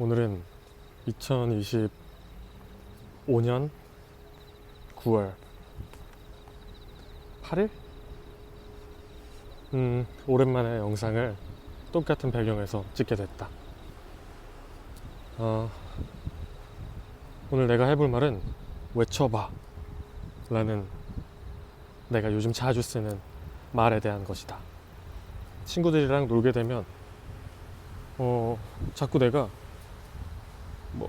오늘은 2025년 9월 8일? 오랜만에 영상을 똑같은 배경에서 찍게 됐다. 오늘 내가 해볼 말은 외쳐봐 라는 내가 요즘 자주 쓰는 말에 대한 것이다. 친구들이랑 놀게 되면 자꾸 내가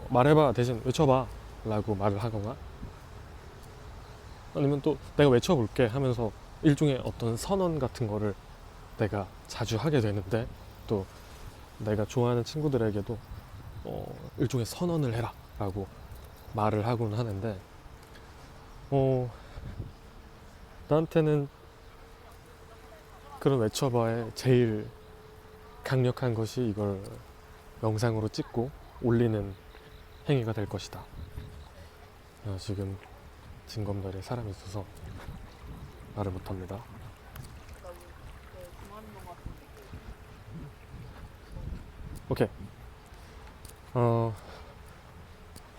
말해봐 대신 외쳐봐 라고 말을 하거나, 아니면 또 내가 외쳐볼게 하면서 일종의 어떤 선언 같은 거를 내가 자주 하게 되는데, 또 내가 좋아하는 친구들에게도 일종의 선언을 해라 라고 말을 하곤 하는데, 나한테는 그런 외쳐봐의 제일 강력한 것이 이걸 영상으로 찍고 올리는 행위가 될 것이다. 지금 진검다리에 사람이 있어서 말을 못합니다. 오케이.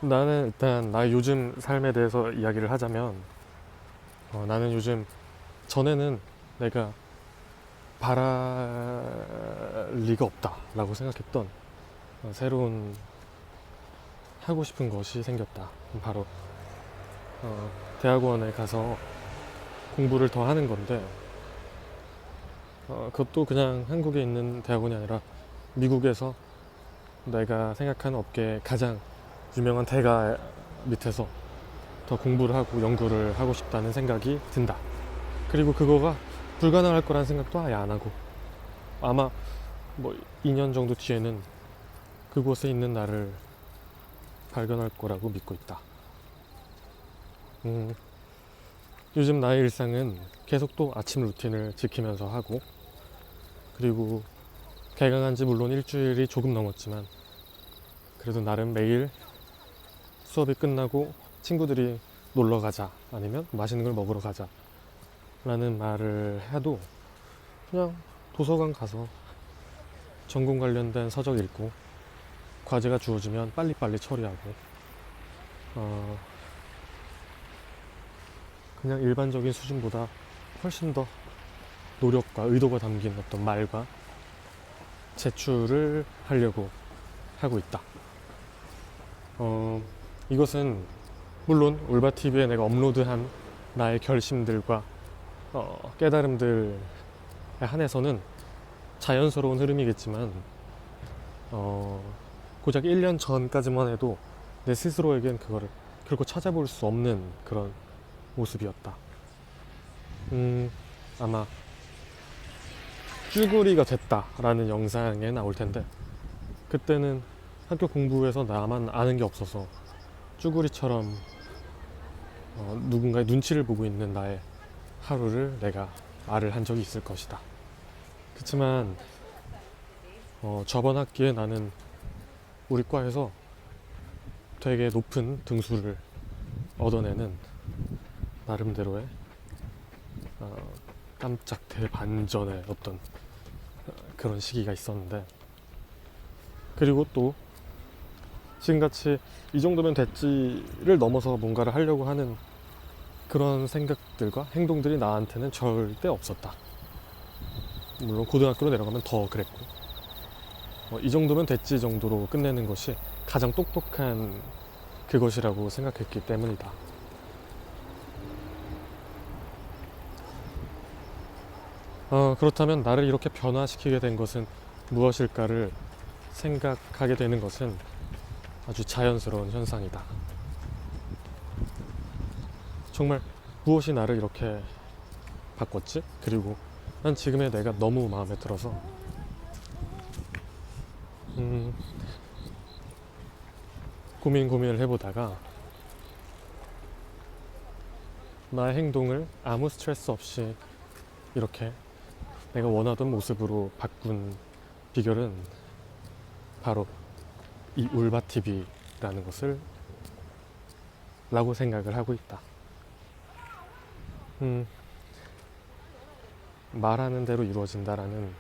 나는 일단 나의 요즘 삶에 대해서 이야기를 하자면, 나는 요즘, 전에는 내가 바랄 리가 없다 라고 생각했던 새로운 하고 싶은 것이 생겼다. 바로 대학원에 가서 공부를 더 하는 건데, 그것도 그냥 한국에 있는 대학원이 아니라 미국에서 내가 생각하는 업계의 가장 유명한 대가 밑에서 더 공부를 하고 연구를 하고 싶다는 생각이 든다. 그리고 그거가 불가능할 거라는 생각도 아예 안 하고, 아마 2년 정도 뒤에는 그곳에 있는 나를 발견할 거라고 믿고 있다. 요즘 나의 일상은 계속 또 아침 루틴을 지키면서 하고, 그리고 개강한 지 물론 일주일이 조금 넘었지만 그래도 나름 매일 수업이 끝나고 친구들이 놀러 가자 아니면 맛있는 걸 먹으러 가자 라는 말을 해도 그냥 도서관 가서 전공 관련된 서적 읽고, 과제가 주어지면 빨리빨리 처리하고, 그냥 일반적인 수준보다 훨씬 더 노력과 의도가 담긴 어떤 말과 제출을 하려고 하고 있다. 이것은 물론 올바TV에 내가 업로드한 나의 결심들과 깨달음들에 한해서는 자연스러운 흐름이겠지만, 고작 1년 전까지만 해도 내 스스로에겐 그거를 결코 찾아볼 수 없는 그런 모습이었다. 아마 쭈구리가 됐다라는 영상에 나올 텐데, 그때는 학교 공부에서 나만 아는 게 없어서 쭈구리처럼 누군가의 눈치를 보고 있는 나의 하루를 내가 말을 한 적이 있을 것이다. 그렇지만 저번 학기에 나는 우리 과에서 되게 높은 등수를 얻어내는 나름대로의 깜짝 대반전의 어떤 그런 시기가 있었는데, 그리고 또 지금같이 이 정도면 됐지를 넘어서 뭔가를 하려고 하는 그런 생각들과 행동들이 나한테는 절대 없었다. 물론 고등학교로 내려가면 더 그랬고, 이 정도면 됐지 정도로 끝내는 것이 가장 똑똑한 그것이라고 생각했기 때문이다. 그렇다면 나를 이렇게 변화시키게 된 것은 무엇일까를 생각하게 되는 것은 아주 자연스러운 현상이다. 정말 무엇이 나를 이렇게 바꿨지? 그리고 난 지금의 내가 너무 마음에 들어서 고민을 해보다가 나의 행동을 아무 스트레스 없이 이렇게 내가 원하던 모습으로 바꾼 비결은 바로 이 올바TV라는 것을 라고 생각을 하고 있다. 말하는 대로 이루어진다라는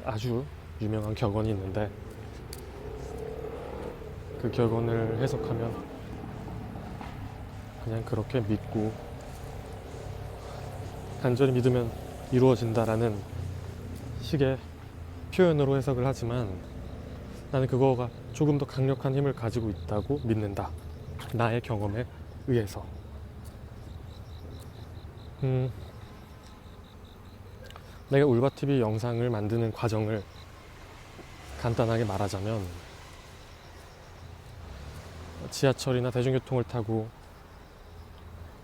아주 유명한 격언이 있는데, 그 격언을 해석하면 그냥 그렇게 믿고 간절히 믿으면 이루어진다라는 식의 표현으로 해석을 하지만 나는 그거가 조금 더 강력한 힘을 가지고 있다고 믿는다. 나의 경험에 의해서. 내가 울바TV 영상을 만드는 과정을 간단하게 말하자면 지하철이나 대중교통을 타고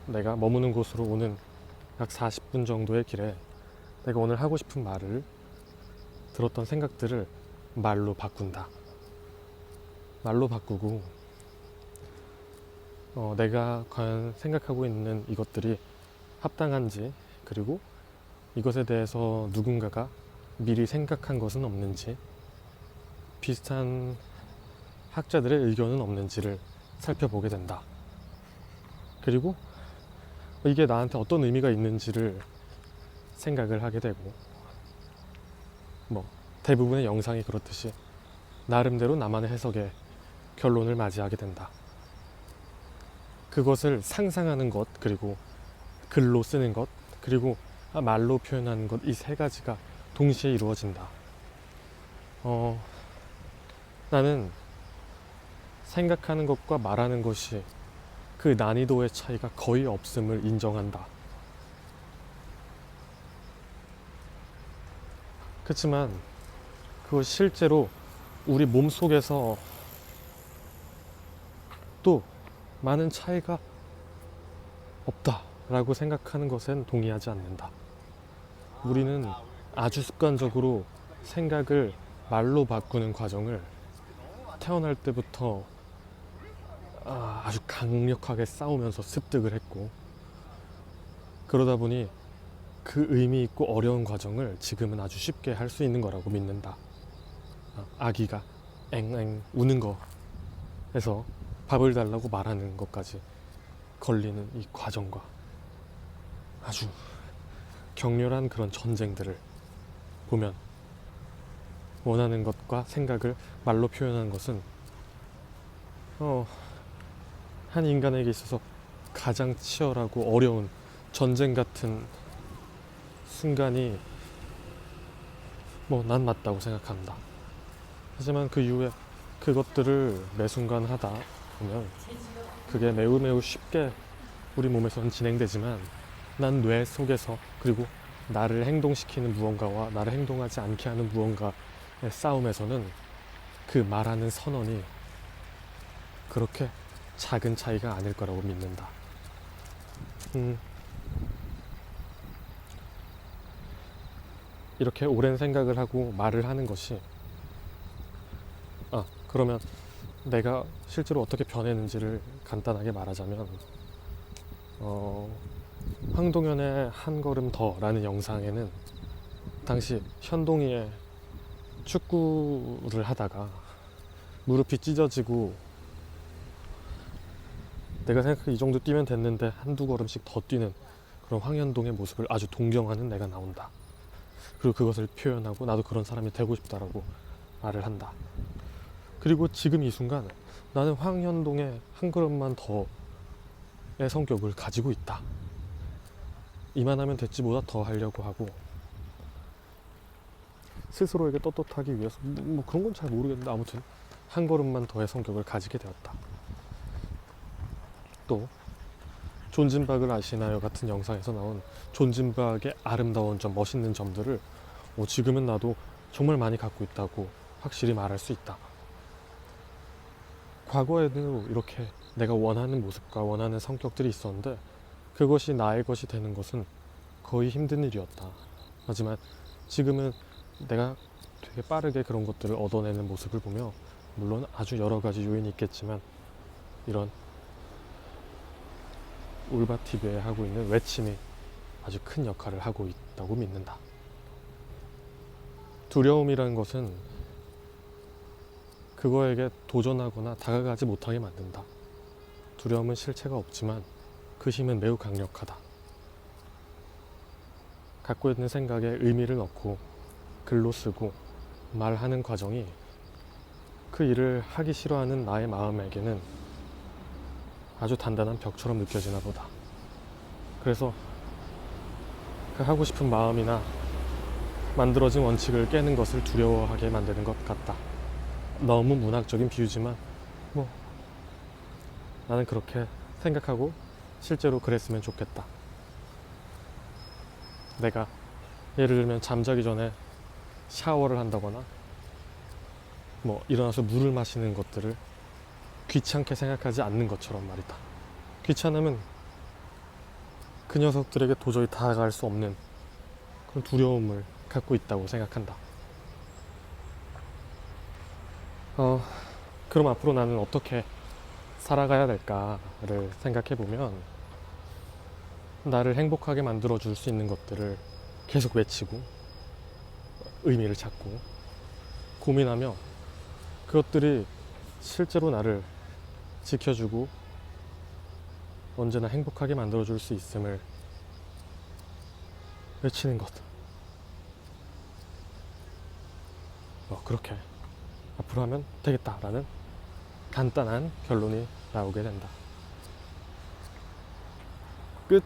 내가 머무는 곳으로 오는 약 40분 정도의 길에 내가 오늘 하고 싶은 말을 들었던 생각들을 말로 바꾼다. 말로 바꾸고 내가 과연 생각하고 있는 이것들이 합당한지, 그리고 이것에 대해서 누군가가 미리 생각한 것은 없는지, 비슷한 학자들의 의견은 없는지를 살펴보게 된다. 그리고 이게 나한테 어떤 의미가 있는지를 생각을 하게 되고, 대부분의 영상이 그렇듯이 나름대로 나만의 해석에 결론을 맞이하게 된다. 그것을 상상하는 것, 그리고 글로 쓰는 것, 그리고 말로 표현하는 것, 이 세 가지가 동시에 이루어진다. 나는 생각하는 것과 말하는 것이 그 난이도의 차이가 거의 없음을 인정한다. 그렇지만 그것 실제로 우리 몸속에서 또 많은 차이가 없다라고 생각하는 것엔 동의하지 않는다. 우리는 아주 습관적으로 생각을 말로 바꾸는 과정을 태어날 때부터 아주 강력하게 싸우면서 습득을 했고, 그러다 보니 그 의미 있고 어려운 과정을 지금은 아주 쉽게 할 수 있는 거라고 믿는다. 아기가 앵앵 우는 거에서 밥을 달라고 말하는 것까지 걸리는 이 과정과 아주 격렬한 그런 전쟁들을 보면 원하는 것과 생각을 말로 표현하는 것은 한 인간에게 있어서 가장 치열하고 어려운 전쟁 같은 순간이 난 맞다고 생각합니다. 하지만 그 이후에 그것들을 매 순간 하다 보면 그게 매우 매우 쉽게 우리 몸에서는 진행되지만 난 뇌 속에서, 그리고 나를 행동시키는 무언가와 나를 행동하지 않게 하는 무언가의 싸움에서는 그 말하는 선언이 그렇게 작은 차이가 아닐 거라고 믿는다. 이렇게 오랜 생각을 하고 말을 하는 것이, 그러면 내가 실제로 어떻게 변했는지를 간단하게 말하자면, 황동현의 한 걸음 더라는 영상에는 당시 현동이의 축구를 하다가 무릎이 찢어지고 내가 생각해 이 정도 뛰면 됐는데 한두 걸음씩 더 뛰는 그런 황현동의 모습을 아주 동경하는 내가 나온다. 그리고 그것을 표현하고 나도 그런 사람이 되고 싶다라고 말을 한다. 그리고 지금 이 순간 나는 황현동의 한 걸음만 더의 성격을 가지고 있다. 이만하면 됐지 보다 더 하려고 하고, 스스로에게 떳떳하기 위해서 그런 건 잘 모르겠는데 아무튼 한 걸음만 더의 성격을 가지게 되었다. 또 존진박을 아시나요 같은 영상에서 나온 존진박의 아름다운 점, 멋있는 점들을 지금은 나도 정말 많이 갖고 있다고 확실히 말할 수 있다. 과거에도 이렇게 내가 원하는 모습과 원하는 성격들이 있었는데 그것이 나의 것이 되는 것은 거의 힘든 일이었다. 하지만 지금은 내가 되게 빠르게 그런 것들을 얻어내는 모습을 보며, 물론 아주 여러 가지 요인이 있겠지만 이런 울바TV에 하고 있는 외침이 아주 큰 역할을 하고 있다고 믿는다. 두려움이라는 것은 그거에게 도전하거나 다가가지 못하게 만든다. 두려움은 실체가 없지만 그 힘은 매우 강력하다. 갖고 있는 생각에 의미를 넣고 글로 쓰고 말하는 과정이 그 일을 하기 싫어하는 나의 마음에게는 아주 단단한 벽처럼 느껴지나 보다. 그래서 그 하고 싶은 마음이나 만들어진 원칙을 깨는 것을 두려워하게 만드는 것 같다. 너무 문학적인 비유지만 뭐 나는 그렇게 생각하고 실제로 그랬으면 좋겠다. 내가 예를 들면 잠자기 전에 샤워를 한다거나 뭐 일어나서 물을 마시는 것들을 귀찮게 생각하지 않는 것처럼 말이다. 귀찮음은 그 녀석들에게 도저히 다가갈 수 없는 그런 두려움을 갖고 있다고 생각한다. 그럼 앞으로 나는 어떻게 살아가야 될까를 생각해 보면 나를 행복하게 만들어 줄 수 있는 것들을 계속 외치고 의미를 찾고 고민하며 그것들이 실제로 나를 지켜주고 언제나 행복하게 만들어 줄 수 있음을 외치는 것. 그렇게 앞으로 하면 되겠다라는 간단한 결론이 나오게 된다. 끝.